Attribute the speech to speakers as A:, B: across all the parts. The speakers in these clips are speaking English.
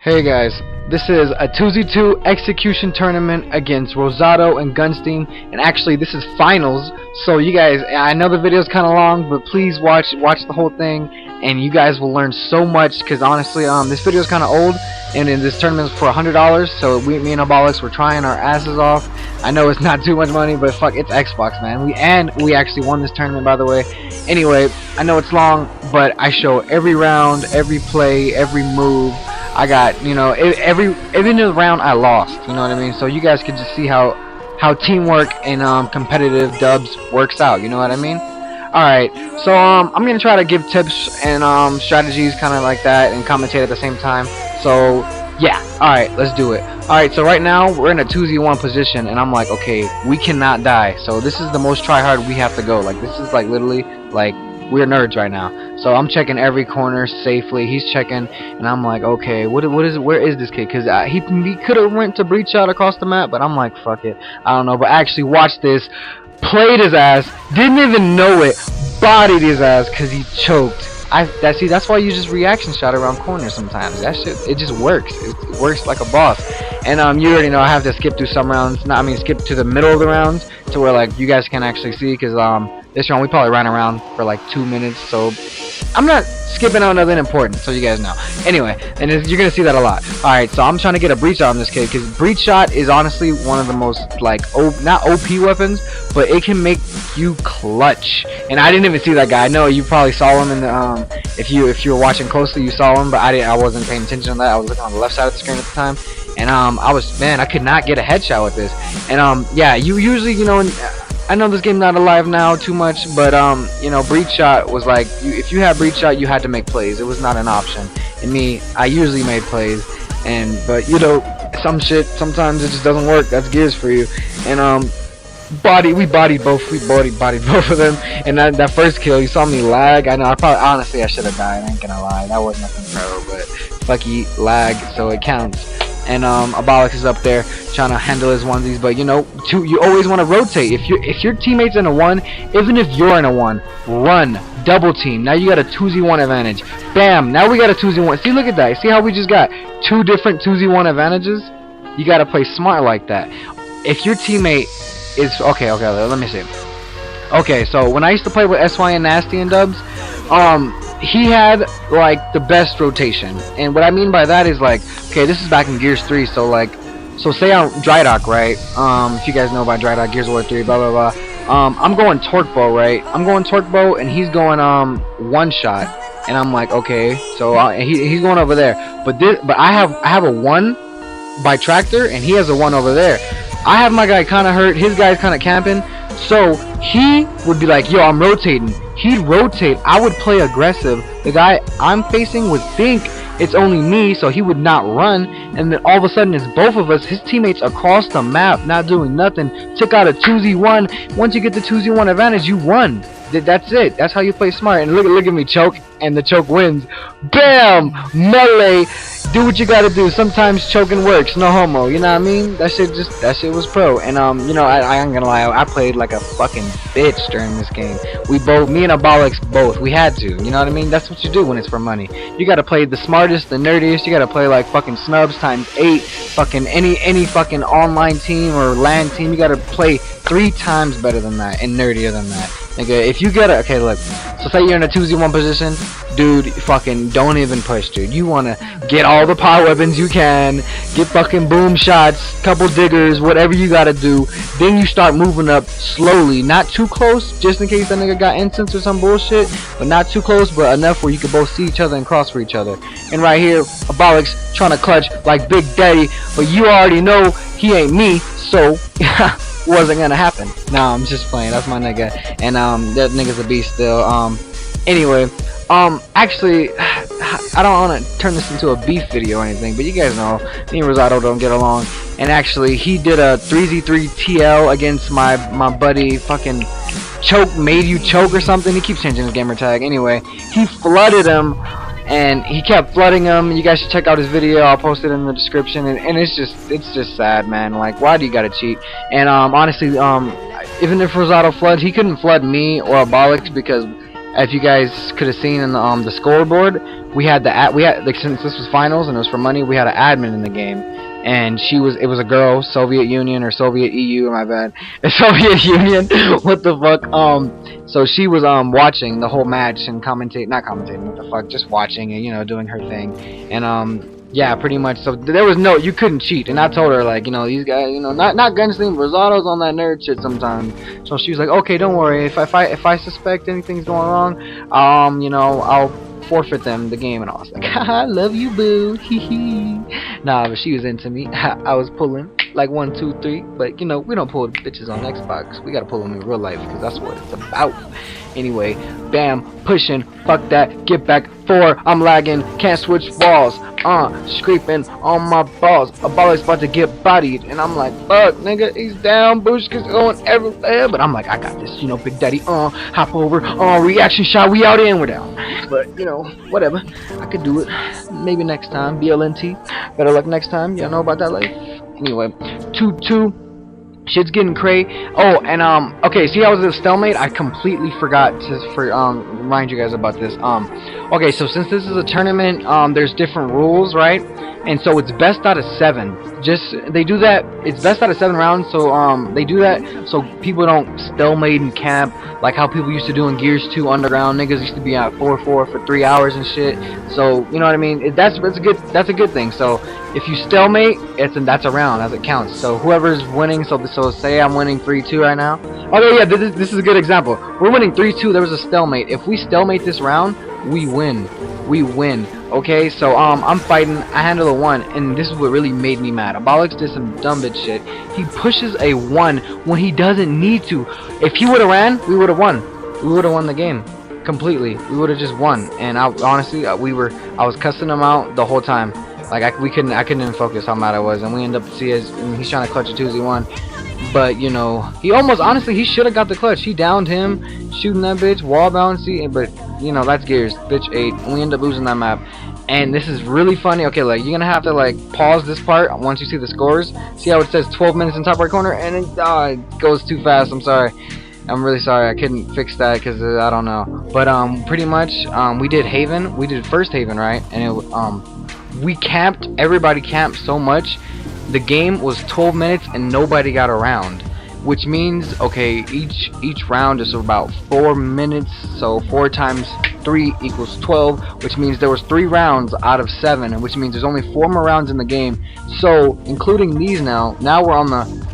A: Hey guys, this is a 2v2 execution tournament against Rosado and Gunstein, and actually this is finals, so you guys, I know the video is kind of long, but please watch the whole thing, and you guys will learn so much, because honestly, this video is kind of old, and in this tournament is for $100, so me and Abolics, we're trying our asses off. I know it's not too much money, but fuck, it's Xbox, man. We actually won this tournament, by the way. Anyway, I know it's long, but I show every round, every play, every move. I got, you know, every round I lost, you know what I mean? So you guys can just see how teamwork and competitive dubs works out, you know what I mean? Alright, so I'm gonna try to give tips and strategies kind of like that and commentate at the same time. So yeah, alright, let's do it. Alright, so right now we're in a 2v1 position and I'm like, okay, we cannot die. So this is the most try hard we have to go. Like, this is like literally like we're nerds right now. So I'm checking every corner safely. He's checking, and I'm like, okay, what is it? Where is this kid? Because he could have went to breach out across the map, but I'm like, fuck it, I don't know. But actually, watch this. Played his ass. Didn't even know it. Bodied his ass because he choked. That's why you just reaction shot around corners sometimes. That shit, it just works. It works like a boss. And you already know I have to skip through some rounds. Skip to the middle of the rounds to where like you guys can actually see, because this round we probably ran around for like 2 minutes, so I'm not skipping out nothing important, so you guys know. Anyway, and you're gonna see that a lot. Alright, so I'm trying to get a breach shot on this kid, because breach shot is honestly one of the most like not OP weapons, but it can make you clutch. And I didn't even see that guy. I know you probably saw him in the if you were watching closely, you saw him, but I wasn't paying attention to that. I was looking on the left side of the screen at the time, and I could not get a headshot with this. And yeah, you usually, you know, I know this game's not alive now too much, but you know, breach shot was like, if you had breach shot, you had to make plays. It was not an option. And me, I usually made plays, but you know, some shit sometimes it just doesn't work. That's Gears for you. And we bodied both of them. And that first kill, you saw me lag. I know, honestly I should have died. I ain't gonna lie, that was nothing pro, but fucky lag, so it counts. And Abolics is up there trying to handle his onesies, but you know, you always want to rotate. If your teammate's in a 1, even if you're in a 1, run, double team. Now you got a 2v1 advantage. Bam! Now we got a 2v1. See, look at that. See how we just got 2 different 2v1 advantages? You got to play smart like that. If your teammate is okay, let me see. Okay, so when I used to play with SY and Nasty and Dubs, he had like the best rotation, and what I mean by that is like, okay, this is back in Gears 3, so like, say I'm Drydock, right? If you guys know about Drydock, Gears of War 3, blah blah blah. I'm going torque bow, right? I'm going torque bow, and he's going one shot, and I'm like, okay, so he's going over there, but I have a 1 by tractor, and he has a 1 over there. I have my guy kind of hurt, his guy's kind of camping, so he would be like, yo, I'm rotating. He'd rotate, I would play aggressive. The guy I'm facing would think it's only me, so he would not run, and then all of a sudden it's both of us. His teammates across the map not doing nothing, took out a 2v1. Once you get the 2v1 advantage, you run. That's it. That's how you play smart. And look at me choke, and the choke wins. Bam! Melee. Do what you gotta do. Sometimes choking works. No homo. You know what I mean? That shit was pro. And you know, I ain't gonna lie. I played like a fucking bitch during this game. Me and Abolics both. We had to. You know what I mean? That's what you do when it's for money. You gotta play the smartest, the nerdiest. You gotta play like fucking Snubs times 8. Fucking any fucking online team or LAN team. You gotta play 3 times better than that and nerdier than that. Nigga, if you get a, okay, look, so say you're in a 2v1 position, dude, fucking don't even push, dude. You wanna get all the power weapons you can, get fucking boom shots, couple diggers, whatever you gotta do. Then you start moving up slowly, not too close, just in case that nigga got incense or some bullshit, but not too close, but enough where you can both see each other and cross for each other. And right here, Abolics trying to clutch like Big Daddy, but you already know he ain't me, so wasn't gonna happen. Nah, I'm just playing. That's my nigga, and that nigga's a beast still. Anyway, actually, I don't want to turn this into a beef video or anything, but you guys know me and Rosado don't get along, and actually he did a 3v3 TL against my buddy fucking choke, made you choke or something. He keeps changing his gamer tag. Anyway, he flooded him, and he kept flooding him. You guys should check out his video. I'll post it in the description. And it's just sad, man. Like, why do you gotta cheat? And honestly, even if Rosado floods, he couldn't flood me or Abolics, because If you guys could have seen in the scoreboard, we had like, since this was finals and it was for money, we had an admin in the game, and it was a girl, Soviet Union or Soviet EU, my bad, Soviet Union. What the fuck? So she was watching the whole match and not commentating, what the fuck, just watching and, you know, doing her thing, and yeah, pretty much. So there was you couldn't cheat, and I told her, like, you know, these guys, you know, not Gunstein, Rosado's on that nerd shit sometimes. So she was like, okay, don't worry, if I suspect anything's going wrong, you know, I'll forfeit them the game. And I was like, haha, love you, boo, hee hee. Nah, but she was into me. I was pulling like 1, 2, 3, but you know, we don't pull bitches on Xbox. We gotta pull them in real life, because that's what it's about. Anyway, bam, pushing, fuck that, get back, 4, I'm lagging, can't switch balls, scraping on my balls, a baller's about to get bodied, and I'm like, fuck, nigga, he's down, Bushka's going everywhere, but I'm like, I got this, you know, Big Daddy, hop over, reaction shot, we out and we're down, but, you know, whatever, I could do it, maybe next time, BLNT, better luck next time, y'all know about that life. Anyway, 2-2. Shit's getting cray. Oh, and okay, see how it was a stalemate? I completely forgot to remind you guys about this. Okay, so since this is a tournament, there's different rules, right? And so it's best out of 7. They do that. It's best out of 7 rounds. So they do that so people don't stalemate and camp like how people used to do in Gears 2 Underground. Niggas used to be at 4-4 for 3 hours and shit. So you know what I mean? That's a good thing. So if you stalemate, that's a round as it counts. So whoever's winning, so say I'm winning 3-2 right now. Oh yeah, this is a good example. We're winning 3-2. There was a stalemate. If we stalemate this round, we win. We win. Okay, so I'm fighting. I handle a 1, and this is what really made me mad. Abolix did some dumb bitch shit. He pushes a 1 when he doesn't need to. If he would have ran, we would have won. We would have won the game completely. We would have just won. And honestly, I was cussing him out the whole time. Like I couldn't even focus how mad I was, and we end up and he's trying to clutch a 2z1. But you know, honestly he should have got the clutch. He downed him, shooting that bitch, wall bouncy, but you know, that's Gears, bitch 8, and we end up losing that map. And this is really funny. Okay, like you're gonna have to like pause this part once you see the scores. See how it says 12 minutes in top right corner, and it goes too fast. I'm sorry. I'm really sorry. I couldn't fix that because I don't know. But pretty much we did Haven. We did first Haven, right? And we camped. Everybody camped so much. The game was 12 minutes and nobody got around. Which means, okay, each round is about 4 minutes, so 4 times 3 equals 12, which means there was 3 rounds out of 7, and which means there's only 4 more rounds in the game. So, including these now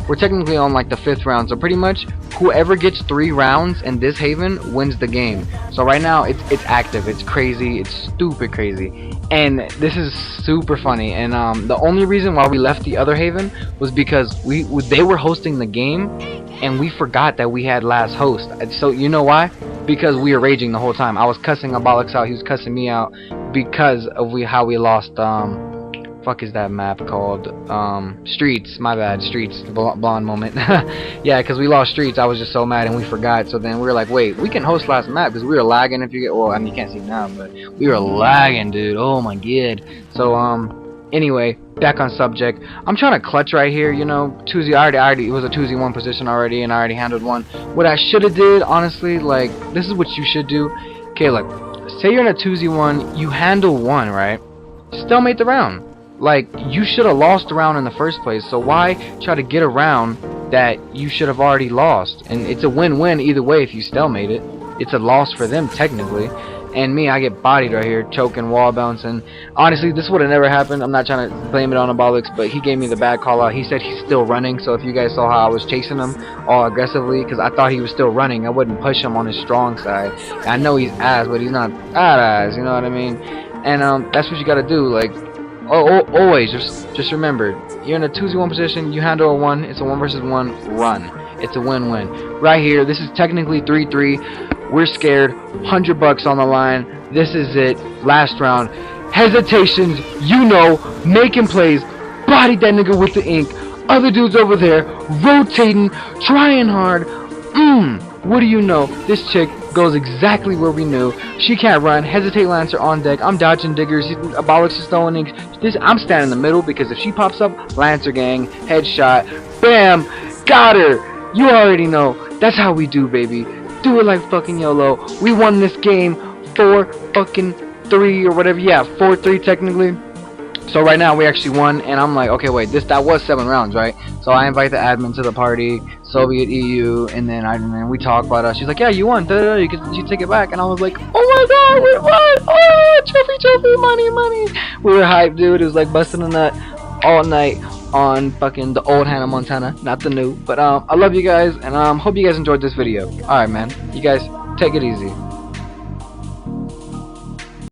A: we're technically on like the 5th round, so pretty much whoever gets 3 rounds in this Haven wins the game. So right now it's active, it's crazy, it's stupid crazy. And this is super funny, and the only reason why we left the other Haven was because they were hosting the game, and we forgot that we had last host. So you know why? Because we were raging the whole time. I was cussing Abolix out, he was cussing me out because of how we lost fuck is that map called? Streets, my bad, Streets, blonde moment. Yeah, because we lost Streets, I was just so mad and we forgot. So then we were like, wait, we can host last map, because we were lagging. If you get, well, I mean, you can't see now, but we were lagging, dude. Oh my god. So anyway, back on subject. I'm trying to clutch right here, you know. 2z, it was a 2z1 position already, and I already handled one. What I should have did, honestly, like, this is what you should do. Okay, like, say you're in a 2z1, you handle 1, right? Stalemate the round. Like, you should have lost the round in the first place, so why try to get around that you should have already lost? And it's a win-win either way if you stalemate it. It's a loss for them, technically. And me, I get bodied right here, choking, wall bouncing. Honestly, this would have never happened. I'm not trying to blame it on Abolix, but he gave me the bad call out. He said he's still running, so if you guys saw how I was chasing him all aggressively, because I thought he was still running, I wouldn't push him on his strong side. I know he's ass, but he's not ass, you know what I mean? And that's what you gotta do, like, always, just remember, you're in a 2z1 position, you handle a 1, it's a 1 versus 1, run. It's a win-win. Right here, this is technically 3-3. We're scared, $100 on the line. This is it, last round. Hesitations, you know, making plays, body that nigga with the ink. Other dudes over there, rotating, trying hard. What do you know? This chick goes exactly where we knew. She can't run. Hesitate Lancer on deck. I'm dodging diggers. Abolix is throwing inks. I'm standing in the middle because if she pops up, Lancer gang, headshot, bam, got her. You already know. That's how we do, baby. Do it like fucking YOLO. We won this game 4-3 or whatever. Yeah, 4-3 technically. So right now we actually won, and I'm like, okay, wait, that was 7 rounds, right? So I invite the admin to the party, Soviet EU, and then we talk about us. She's like, yeah, you won. You take it back, and I was like, oh my god, we won! Oh, trophy, money. We were hyped, dude. It was like busting a nut all night on fucking the old Hannah Montana, not the new. But I love you guys, and hope you guys enjoyed this video. All right, man. You guys take it easy.